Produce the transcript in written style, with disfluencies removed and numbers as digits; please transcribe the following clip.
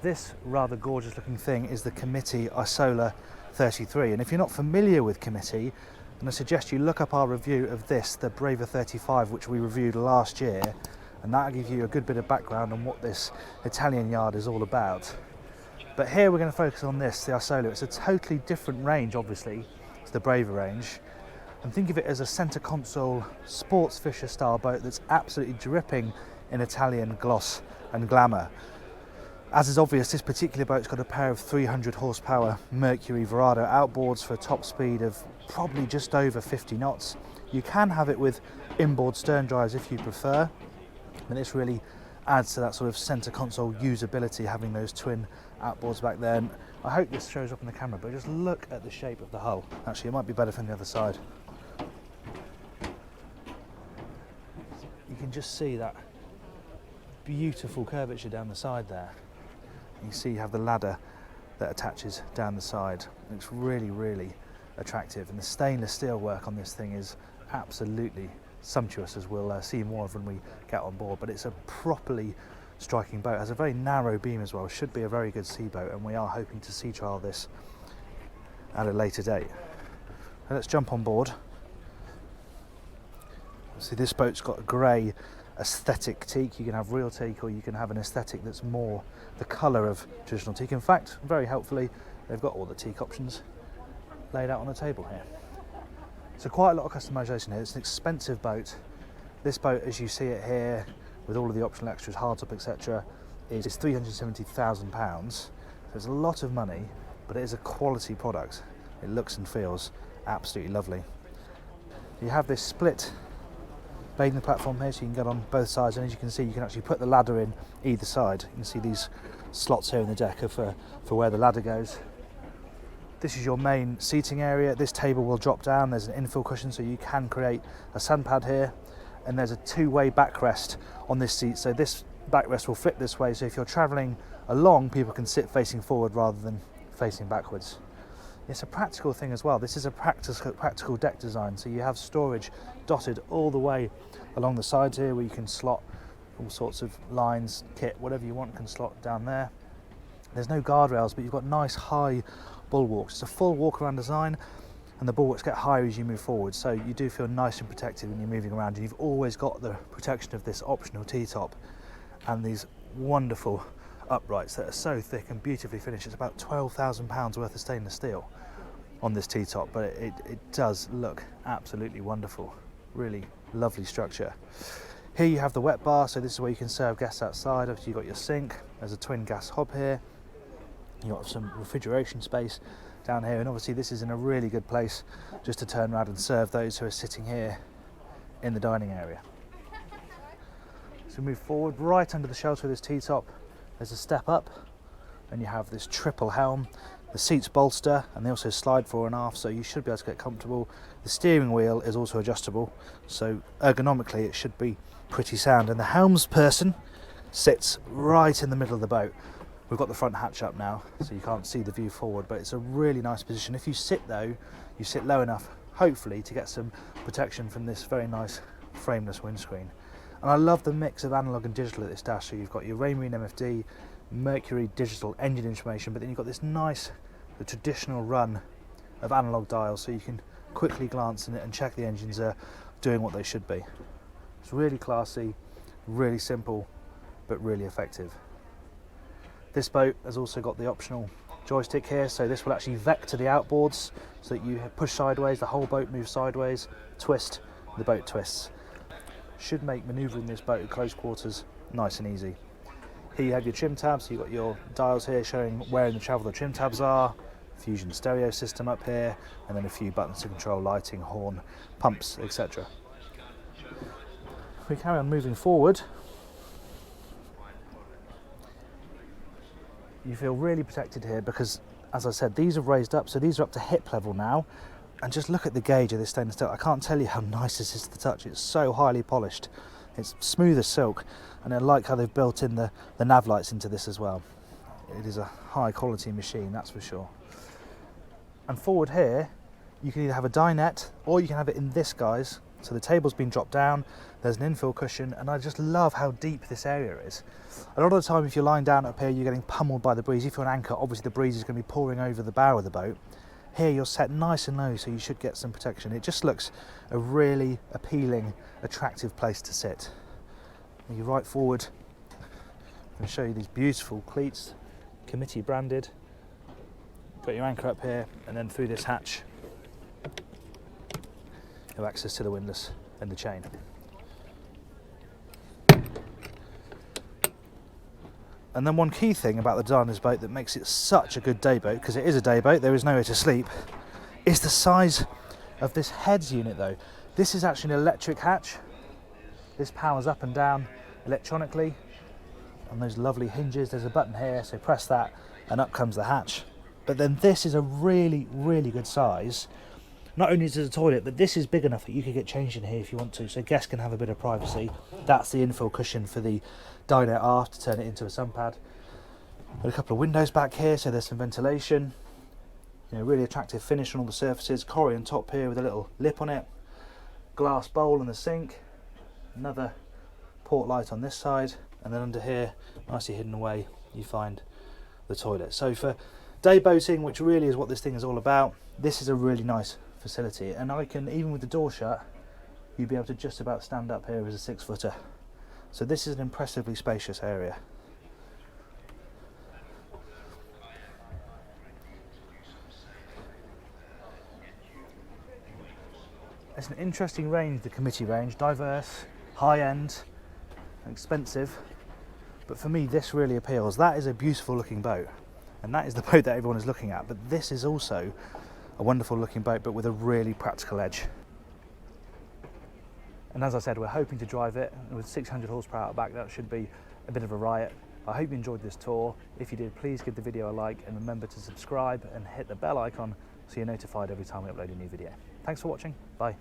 This rather gorgeous looking thing is the Comitti Isola 33, and if you're not familiar with Committi, then I suggest you look up our review of this, the Braver 35, which we reviewed last year, and that'll give you a good bit of background on what this Italian yard is all about. But here we're going to focus on this, the Isola. It's a totally different range, obviously, to the Braver range, and think of it as a centre console sports fisher style boat that's absolutely dripping in Italian gloss and glamour. As is obvious, this particular boat's got a pair of 300 horsepower Mercury Verado outboards for a top speed of probably just over 50 knots. You can have it with inboard stern drives if you prefer, and this really adds to that sort of centre console usability, having those twin outboards back there. And I hope this shows up on the camera, but just look at the shape of the hull. Actually, it might be better from the other side. You can just see that beautiful curvature down the side there. You see you have the ladder that attaches down the side. It's really, really attractive, and the stainless steel work on this thing is absolutely sumptuous, as we'll see more of when we get on board. But it's a properly striking boat. It has a very narrow beam as well. Should be a very good sea boat, and we are hoping to sea trial this at a later date. So let's jump on board. See, this boat's got a grey aesthetic teak. You can have real teak, or you can have an aesthetic that's more the colour of traditional teak. In fact, very helpfully, they've got all the teak options laid out on the table here. So quite a lot of customisation here. It's an expensive boat. This boat, as you see it here, with all of the optional extras, hardtop, etc., is £370,000. So it's a lot of money, but it is a quality product. It looks and feels absolutely lovely. You have this split bathing platform here, so you can get on both sides, and as you can see, you can actually put the ladder in either side. You can see these slots here in the deck are for where the ladder goes. This is your main seating area. This table will drop down. There's an infield cushion, so you can create a sand pad here, and there's a two-way backrest on this seat, so this backrest will flip this way, so if you're travelling along, people can sit facing forward rather than facing backwards. It's a practical thing as well. This is a practical deck design, so you have storage dotted all the way along the sides here, where you can slot all sorts of lines, kit, whatever you want can slot down there. There's no guardrails, but you've got nice high bulwarks. It's a full walk around design, and the bulwarks get higher as you move forward, so you do feel nice and protected when you're moving around. And you've always got the protection of this optional T-top and these wonderful uprights that are so thick and beautifully finished. It's about £12,000 worth of stainless steel on this T-top, but it does look absolutely wonderful. Really lovely structure. Here you have the wet bar, so this is where you can serve guests outside. Obviously you've got your sink, there's a twin gas hob here, you've got some refrigeration space down here, and obviously this is in a really good place just to turn around and serve those who are sitting here in the dining area. So move forward, right under the shelter of this T-top, there's a step up, and you have this triple helm. The seats bolster, and they also slide fore and aft, so you should be able to get comfortable. The steering wheel is also adjustable, so ergonomically it should be pretty sound. And the helms person sits right in the middle of the boat. We've got the front hatch up now, so you can't see the view forward, but it's a really nice position. If you sit though, you sit low enough, hopefully, to get some protection from this very nice frameless windscreen. And I love the mix of analog and digital at this dash. So you've got your Raymarine MFD, Mercury digital engine information, but then you've got this nice, the traditional run of analog dials, so you can quickly glance in it and check the engines are doing what they should be. It's really classy, really simple, but really effective. This boat has also got the optional joystick here, so this will actually vector the outboards, so that you push sideways, the whole boat moves sideways, twist, the boat twists. Should make manoeuvring this boat at close quarters nice and easy. Here you have your trim tabs, so you've got your dials here showing where in the travel the trim tabs are, Fusion stereo system up here, and then a few buttons to control lighting, horn, pumps, etc. If we carry on moving forward, you feel really protected here because, as I said, these are raised up, so these are up to hip level now. And just look at the gauge of this stainless steel. I can't tell you how nice this is to the touch. It's so highly polished. It's smooth as silk, and I like how they've built in the nav lights into this as well. It is a high quality machine, that's for sure. And forward here, you can either have a dinette, or you can have it in this guy's So the table's been dropped down, there's an infield cushion, and I just love how deep this area is. A lot of the time if you're lying down up here, you're getting pummeled by the breeze. If you're an anchor, obviously the breeze is going to be pouring over the bow of the boat. Here you're set nice and low, so you should get some protection. It just looks a really appealing, attractive place to sit. When you right forward, I'm going to show you these beautiful cleats, Comitti branded. Got your anchor up here, and then through this hatch, you have access to the windlass and the chain. And then one key thing about the Dana's boat that makes it such a good day boat, because it is a day boat, there is nowhere to sleep, is the size of this heads unit though. This is actually an electric hatch. This powers up and down electronically on those lovely hinges. There's a button here, so press that and up comes the hatch. But then this is a really, really good size. Not only is it a toilet, but this is big enough that you could get changed in here if you want to, so guests can have a bit of privacy. That's the infield cushion for the dinette aft to turn it into a sun pad. Got a couple of windows back here, so there's some ventilation. You know, really attractive finish on all the surfaces. Corian top here with a little lip on it. Glass bowl in the sink. Another port light on this side, and then under here, nicely hidden away, you find the toilet. So for day boating, which really is what this thing is all about, this is a really nice facility, and I can, even with the door shut, you'd be able to just about stand up here as a 6-footer. So this is an impressively spacious area. It's an interesting range, the Comitti range, diverse, high-end, expensive, but for me this really appeals. That is a beautiful looking boat, and that is the boat that everyone is looking at, but this is also a wonderful looking boat, but with a really practical edge. And as I said, we're hoping to drive it with 600 horsepower out back. That should be a bit of a riot. I hope you enjoyed this tour. If you did, please give the video a like and remember to subscribe and hit the bell icon so you're notified every time we upload a new video. Thanks for watching. Bye.